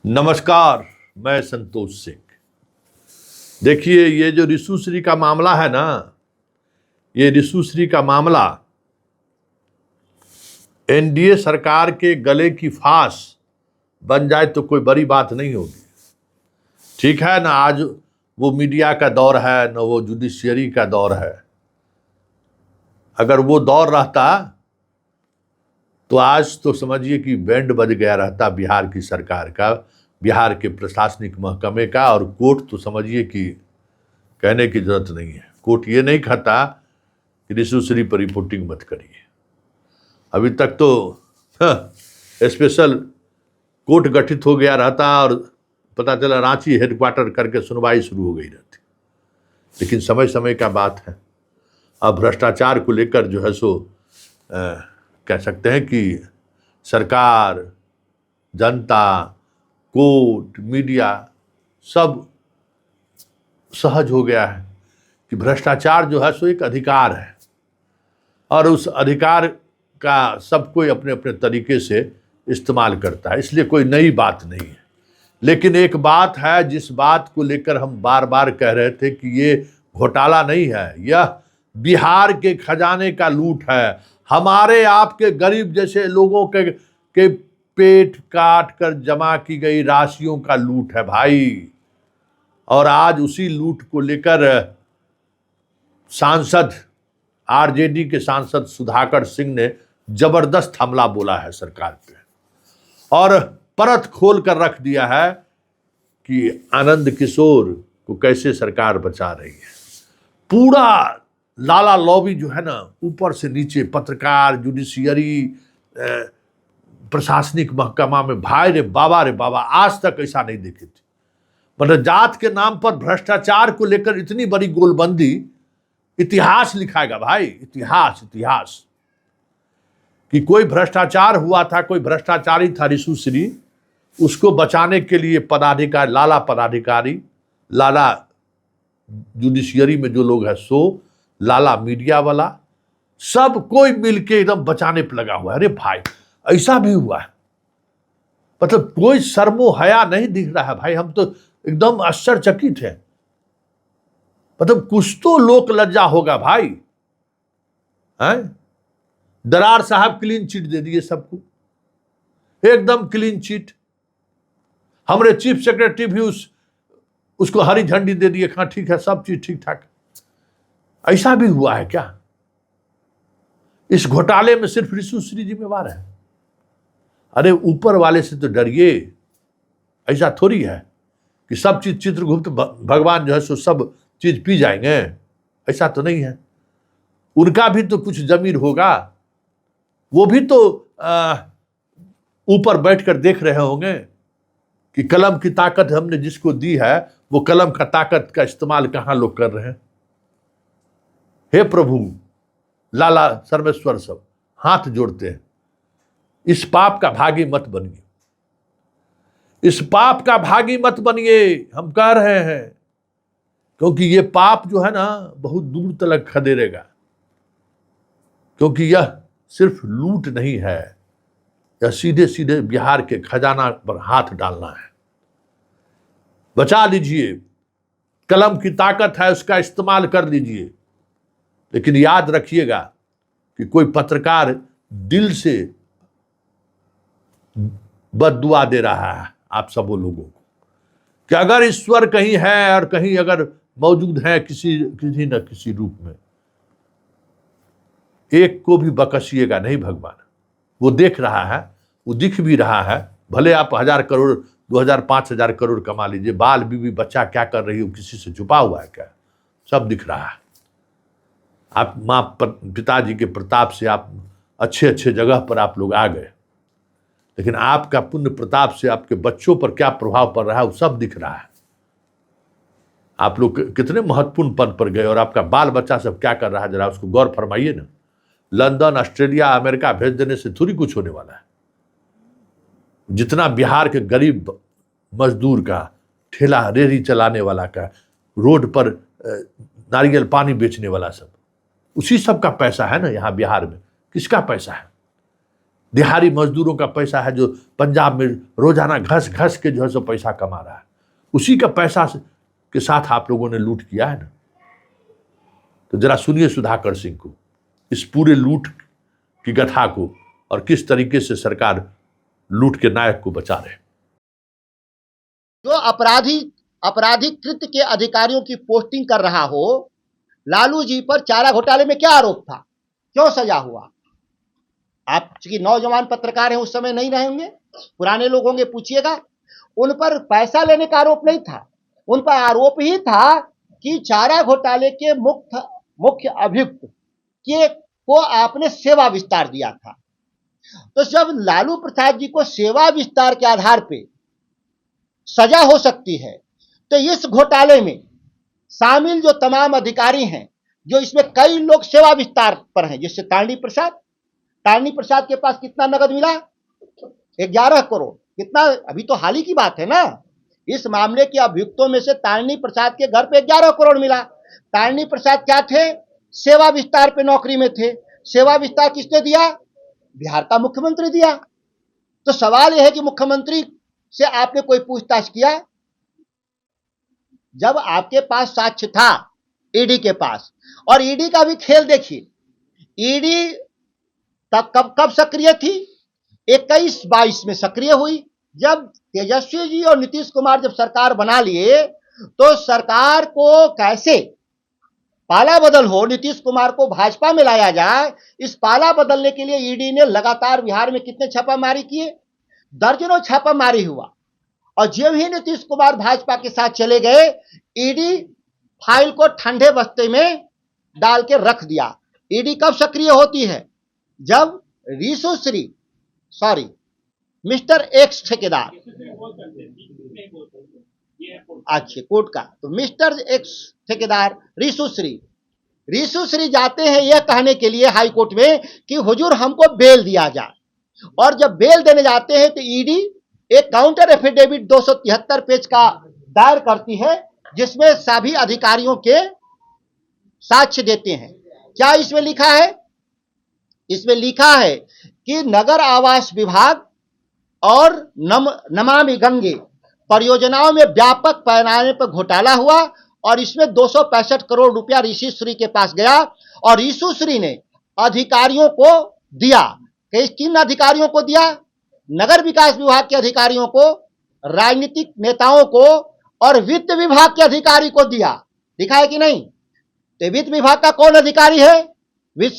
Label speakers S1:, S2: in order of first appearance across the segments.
S1: नमस्कार, मैं संतोष सिंह। देखिए, ये जो ऋषुश्री का मामला है ना, ये ऋषुश्री का मामला एनडीए सरकार के गले की फांस बन जाए तो कोई बड़ी बात नहीं होगी। ठीक है ना, आज वो मीडिया का दौर है ना, वो जुडिशियरी का दौर है। अगर वो दौर रहता तो आज तो समझिए कि बैंड बज गया रहता बिहार की सरकार का, बिहार के प्रशासनिक महकमे का। और कोर्ट तो समझिए कि कहने की जरूरत नहीं है। कोर्ट ये नहीं कहता कि ऋषुश्री पर रिपोर्टिंग मत करिए। अभी तक तो स्पेशल कोर्ट गठित हो गया रहता और पता चला रांची हेडक्वार्टर करके सुनवाई शुरू हो गई रहती। लेकिन समय समय का बात है। अब भ्रष्टाचार को लेकर जो है सो कह सकते हैं कि सरकार, जनता, कोर्ट, मीडिया सब सहज हो गया है कि भ्रष्टाचार जो है सो एक अधिकार है और उस अधिकार का सब कोई अपने अपने तरीके से इस्तेमाल करता है। इसलिए कोई नई बात नहीं है। लेकिन एक बात है जिस बात को लेकर हम बार बार कह रहे थे कि ये घोटाला नहीं है, यह बिहार के खजाने का लूट है। हमारे आपके गरीब जैसे लोगों के पेट काट कर जमा की गई राशियों का लूट है भाई। और आज उसी लूट को लेकर सांसद, आरजेडी के सांसद सुधाकर सिंह ने जबरदस्त हमला बोला है सरकार पे और परत खोल कर रख दिया है कि आनंद किशोर को कैसे सरकार बचा रही है। पूरा लाला लॉबी जो है ना, ऊपर से नीचे, पत्रकार, जुडिशियरी, प्रशासनिक महकमा में, भाई रे बाबा, आज तक ऐसा नहीं देखी थी। मतलब जात के नाम पर भ्रष्टाचार को लेकर इतनी बड़ी गोलबंदी, इतिहास लिखाएगा भाई, इतिहास कि कोई भ्रष्टाचार हुआ था, कोई भ्रष्टाचारी था ऋषुश्री, उसको बचाने के लिए पदाधिकारी, लाला जुडिशियरी में जो लोग हैं सो, लाला मीडिया वाला, सब कोई मिलके एकदम बचाने पर लगा हुआ है। अरे भाई, ऐसा भी हुआ है? मतलब कोई शर्मो हया नहीं दिख रहा है भाई। हम तो एकदम आश्चर्यचकित हैं। मतलब कुछ तो लोक लज्जा होगा भाई। हैं? दरार साहब क्लीन चिट दे दिए सबको, एकदम क्लीन चिट। हमारे चीफ सेक्रेटरी भी उसको हरी झंडी दे दिए, हाँ ठीक है, सब चीज ठीक ठाक। ऐसा भी हुआ है क्या? इस घोटाले में सिर्फ ऋषुश्री जिम्मेवार है? अरे ऊपर वाले से तो डरिए। ऐसा थोड़ी है कि सब चीज चित्रगुप्त भगवान जो है सो सब चीज पी जाएंगे, ऐसा तो नहीं है। उनका भी तो कुछ जमीर होगा। वो भी तो ऊपर बैठकर देख रहे होंगे कि कलम की ताकत हमने जिसको दी है, वो कलम का ताकत का इस्तेमाल कहां लोग कर रहे हैं। हे प्रभु, लाला सर्वेश्वर सब हाथ जोड़ते हैं, इस पाप का भागी मत बनिए, इस पाप का भागी मत बनिए, हम कह रहे हैं। क्योंकि ये पाप जो है ना, बहुत दूर तक खदेड़ेगा। क्योंकि यह सिर्फ लूट नहीं है, यह सीधे सीधे बिहार के खजाना पर हाथ डालना है। बचा लीजिए, कलम की ताकत है, उसका इस्तेमाल कर लीजिए। लेकिन याद रखिएगा कि कोई पत्रकार दिल से बद्दुआ दे रहा है आप सब लोगों को कि अगर ईश्वर कहीं है और कहीं अगर मौजूद है किसी न किसी रूप में, एक को भी बकसिएगा नहीं भगवान। वो देख रहा है, वो दिख भी रहा है। भले आप 1000 करोड़, 2000, 5000 करोड़ कमा लीजिए, बाल बीवी बच्चा क्या कर रही हो किसी से छुपा हुआ है क्या? सब दिख रहा है। आप माँ पिताजी के प्रताप से आप अच्छे अच्छे जगह पर आप लोग आ गए, लेकिन आपका पुण्य प्रताप से आपके बच्चों पर क्या प्रभाव पड़ रहा है वो सब दिख रहा है। आप लोग कितने महत्वपूर्ण पद पर गए और आपका बाल बच्चा सब क्या कर रहा है, जरा उसको गौर फरमाइए ना। लंदन, ऑस्ट्रेलिया, अमेरिका भेज देने से थोड़ी कुछ होने वाला है। जितना बिहार के गरीब मजदूर का, ठेला रेहड़ी चलाने वाला का, रोड पर नारियल पानी बेचने वाला सब, उसी सब का पैसा है ना यहाँ बिहार में। किसका पैसा है? दिहाड़ी मजदूरों का पैसा है जो पंजाब में रोजाना घस घस के जो है सो पैसा कमा रहा है, उसी का पैसा के साथ आप लोगों ने लूट किया है ना। तो जरा सुनिए सुधाकर सिंह को, इस पूरे लूट की कथा को, और किस तरीके से सरकार लूट के नायक को बचा रहे।
S2: जो आपराधिक कृत्य के अधिकारियों की पोस्टिंग कर रहा हो, लालू जी पर चारा घोटाले में क्या आरोप था, क्यों सजा हुआ? आप चूंकि नौजवान पत्रकार हैं, उस समय नहीं रहेंगे, पुराने लोग होंगे, पूछिएगा। उन पर पैसा लेने का आरोप नहीं था, उन पर आरोप ही था कि चारा घोटाले के मुख्य अभियुक्त को आपने सेवा विस्तार दिया था। तो जब लालू प्रसाद जी को सेवा विस्तार के आधार पे सजा हो सकती है, तो इस घोटाले में शामिल जो तमाम अधिकारी हैं, जो इसमें कई लोग सेवा विस्तार पर हैं, जैसे तारणी प्रसाद के पास कितना नगद मिला? 11 करोड़। कितना? अभी तो हाल ही की बात है ना। इस मामले के अभियुक्तों में से तारणी प्रसाद के घर पे 11 करोड़ मिला। तारणी प्रसाद क्या थे? सेवा विस्तार पे नौकरी में थे। सेवा विस्तार किसने दिया? बिहार का मुख्यमंत्री दिया। तो सवाल यह है कि मुख्यमंत्री से आपने कोई पूछताछ किया? जब आपके पास साक्ष्य था ईडी के पास, और ईडी का भी खेल देखिए, ईडी तब कब सक्रिय थी? 21-22 में सक्रिय हुई। जब तेजस्वी जी और नीतीश कुमार जब सरकार बना लिए, तो सरकार को कैसे पाला बदल हो, नीतीश कुमार को भाजपा में लाया जाए, इस पाला बदलने के लिए ईडी ने लगातार बिहार में कितने छापामारी किए? दर्जनों छापामारी हुआ। और जब ही नीतीश कुमार भाजपा के साथ चले गए, ईडी फाइल को ठंडे बस्ते में डाल के रख दिया। ईडी कब सक्रिय होती है? जब मिस्टर एक्स ठेकेदार, अच्छे कोर्ट का, तो मिस्टर एक्स ठेकेदार रीशु श्री जाते हैं यह कहने के लिए हाई कोर्ट में कि हुजूर हमको बेल दिया जाए। और जब बेल देने जाते हैं तो ईडी एक काउंटर एफिडेविट 273 पेज का दायर करती है, जिसमें सभी अधिकारियों के साक्ष्य देते हैं। क्या इसमें लिखा है? इसमें लिखा है कि नगर आवास विभाग और नमामि गंगे परियोजनाओं में व्यापक पैमाने पर घोटाला हुआ, और इसमें 265 करोड़ रुपया ऋषि श्री के पास गया, और ऋषि श्री ने अधिकारियों को दिया। किन अधिकारियों को दिया? नगर विकास विभाग के अधिकारियों को, राजनीतिक नेताओं को, और वित्त विभाग के अधिकारी को दिया। दिखा है कि नहीं? तो वित्त विभाग का कौन अधिकारी है? वित्त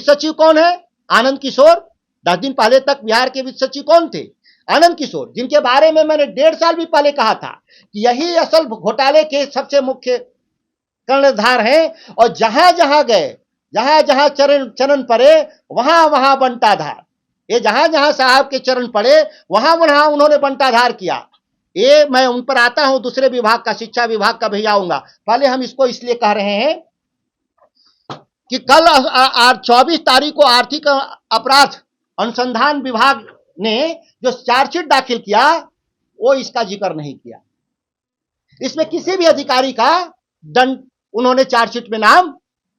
S2: सचिव कौन है? आनंद किशोर। 10 दिन पहले तक बिहार के वित्त सचिव कौन थे? आनंद किशोर, जिनके बारे में मैंने 1.5 साल भी पहले कहा था कि यही असल घोटाले के सबसे मुख्य कर्णधार हैं। और जहां जहां गए, जहां जहां चरण पड़े, वहां वहां बंटाधार। ये जहां जहां साहब के चरण पड़े, वहां वहां उन्होंने बंटाधार किया। ये मैं उन पर आता हूं, दूसरे विभाग का, शिक्षा विभाग का भी आऊंगा। पहले हम इसको इसलिए कह रहे हैं कि कल 24 तारीख को आर्थिक अपराध अनुसंधान विभाग ने जो चार्जशीट दाखिल किया, वो इसका जिक्र नहीं किया। इसमें किसी भी अधिकारी का दंड उन्होंने चार्जशीट में नाम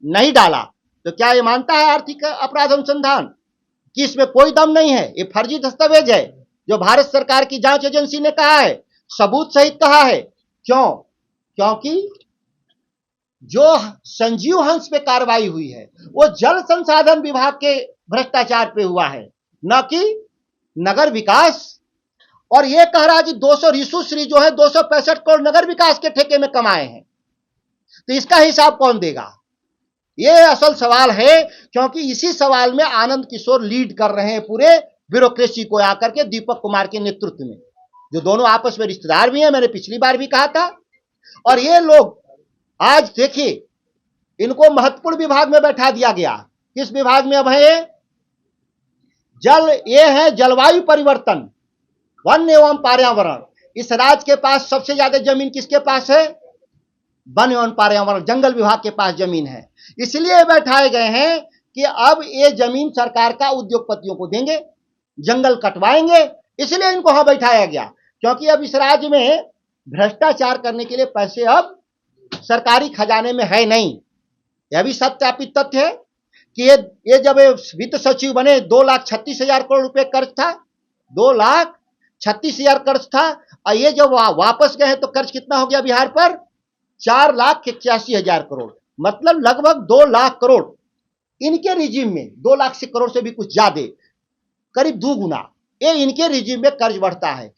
S2: नहीं डाला। तो क्या ये मानता है आर्थिक अपराध अनुसंधान कि इसमें कोई दम नहीं है? ये फर्जी दस्तावेज है जो भारत सरकार की जांच एजेंसी ने कहा है, सबूत सहित कहा है। क्यों? क्योंकि जो संजीव हंस पे कार्रवाई हुई है, वो जल संसाधन विभाग के भ्रष्टाचार पे हुआ है, न कि नगर विकास। और ये कह रहा है कि 200 ऋषि श्री जो है 265 करोड़ नगर विकास के ठेके में कमाए हैं। तो इसका हिसाब कौन देगा? ये असल सवाल है, क्योंकि इसी सवाल में आनंद किशोर लीड कर रहे हैं पूरे ब्यूरोक्रेसी को, आकर के दीपक कुमार के नेतृत्व में, जो दोनों आपस में रिश्तेदार भी हैं। मैंने पिछली बार भी कहा था। और ये लोग आज देखिए, इनको महत्वपूर्ण विभाग में बैठा दिया गया। किस विभाग में अब है? ये है जलवायु परिवर्तन, वन एवं पर्यावरण। इस राज्य के पास सबसे ज्यादा जमीन किसके पास है? वन एवं पर्यावरण, जंगल विभाग के पास जमीन है। इसलिए बैठाए गए हैं कि अब ये जमीन सरकार का उद्योगपतियों को देंगे, जंगल कटवाएंगे। इसलिए इनको वहां बैठाया गया, क्योंकि अब इस राज्य में भ्रष्टाचार करने के लिए पैसे अब सरकारी खजाने में है नहीं। यह भी सत्यापित तथ्य है। कि ये जब ये वित्त सचिव बने 2,36,000 करोड़ रुपए कर्ज था, 2,36,000 कर्ज था। और ये जब वापस गए तो कर्ज कितना हो गया बिहार पर? 4,81,000 करोड़, मतलब लगभग 2 लाख करोड़। इनके रिजीम में 2 लाख से करोड़ से भी कुछ ज्यादा, करीब 2 गुना ये इनके रिजीम में कर्ज बढ़ता है।